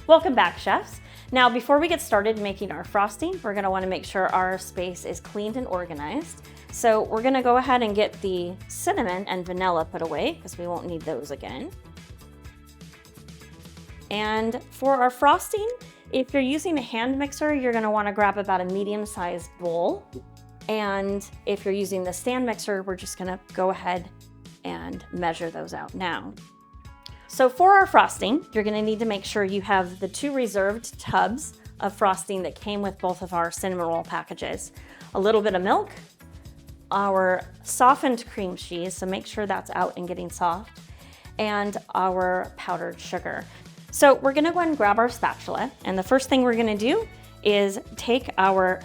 Welcome back, chefs. Now, before we get started making our frosting, we're gonna wanna make sure our space is cleaned and organized. So we're gonna go ahead and get the cinnamon and vanilla put away because we won't need those again. And for our frosting, if you're using a hand mixer, you're gonna wanna grab about a medium-sized bowl. And if you're using the stand mixer, we're just gonna go ahead and measure those out now. So for our frosting, you're gonna need to make sure you have the 2 reserved tubs of frosting that came with both of our cinnamon roll packages. A little bit of milk, our softened cream cheese, so make sure that's out and getting soft, and our powdered sugar. So we're gonna go ahead and grab our spatula, and the first thing we're gonna do is take our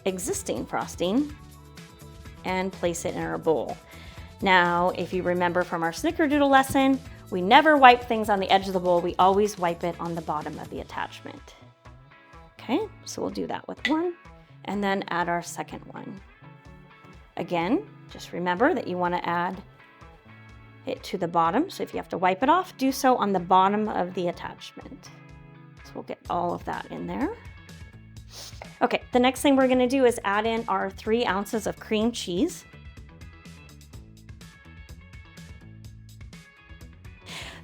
existing frosting and place it in our bowl. Now, if you remember from our snickerdoodle lesson, we never wipe things on the edge of the bowl, we always wipe it on the bottom of the attachment. Okay, so we'll do that with one, and then add our second one. Again, just remember that you wanna add it to the bottom, so if you have to wipe it off, do so on the bottom of the attachment. So we'll get all of that in there. Okay, the next thing we're gonna do is add in our 3 ounces of cream cheese.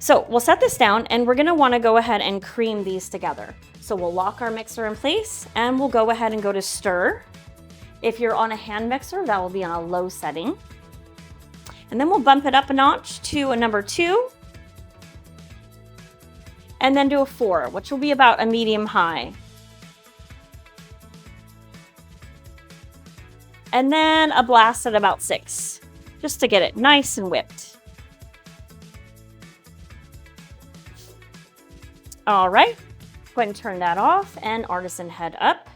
So we'll set this down and we're gonna wanna go ahead and cream these together. So we'll lock our mixer in place and we'll go ahead and go to stir. If you're on a hand mixer, that will be on a low setting. And then we'll bump it up a notch to a number 2. And then do a 4, which will be about a medium high. And then a blast at about 6, just to get it nice and whipped. All right, go ahead and turn that off and artisan head up.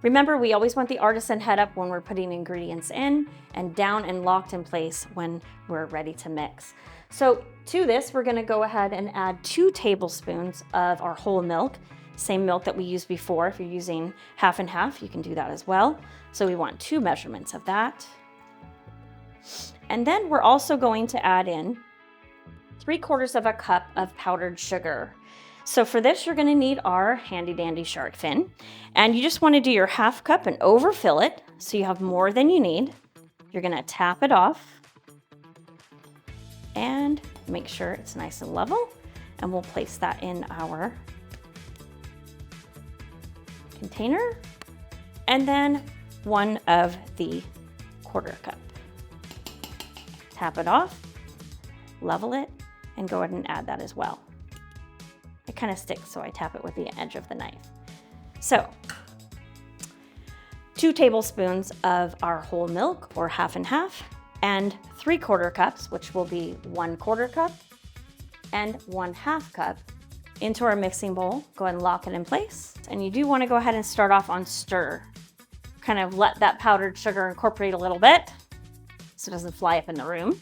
Remember, we always want the artisan head up when we're putting ingredients in and down and locked in place when we're ready to mix. So to this, we're gonna go ahead and add 2 tablespoons of our whole milk, same milk that we used before. If you're using half and half, you can do that as well. So we want 2 measurements of that. And then we're also going to add in 3/4 of a cup of powdered sugar. So for this, you're gonna need our handy dandy shark fin. And you just wanna do your 1/2 cup and overfill it so you have more than you need. You're gonna tap it off and make sure it's nice and level. And we'll place that in our container. And then 1 of the 1/4 cup. Tap it off, level it, and go ahead and add that as well. It kind of sticks, so I tap it with the edge of the knife. So 2 tablespoons of our whole milk, or half and half, and 3/4 cups, which will be 1/4 cup, and 1/2 cup into our mixing bowl. Go ahead and lock it in place. And you do want to go ahead and start off on stir. Kind of let that powdered sugar incorporate a little bit so it doesn't fly up in the room.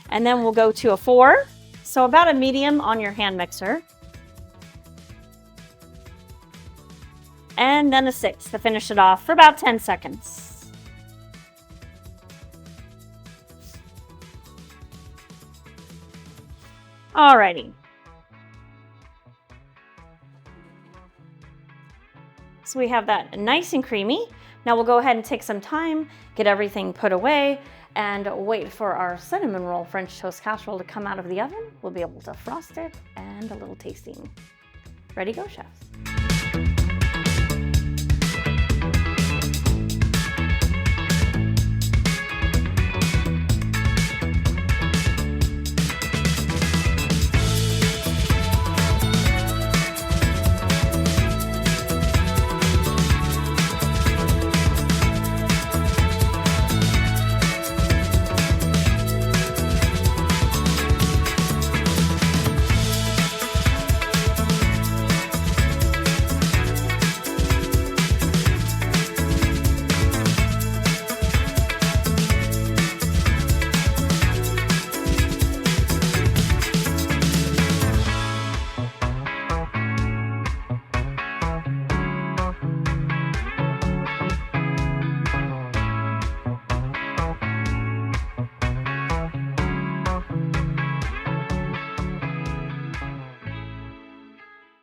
And then we'll go to a 4, so about a medium on your hand mixer. And then a 6 to finish it off for about 10 seconds. Alrighty. So we have that nice and creamy. Now we'll go ahead and take some time, get everything put away, and wait for our cinnamon roll French toast casserole to come out of the oven. We'll be able to frost it and a little tasting. Ready, go, chefs.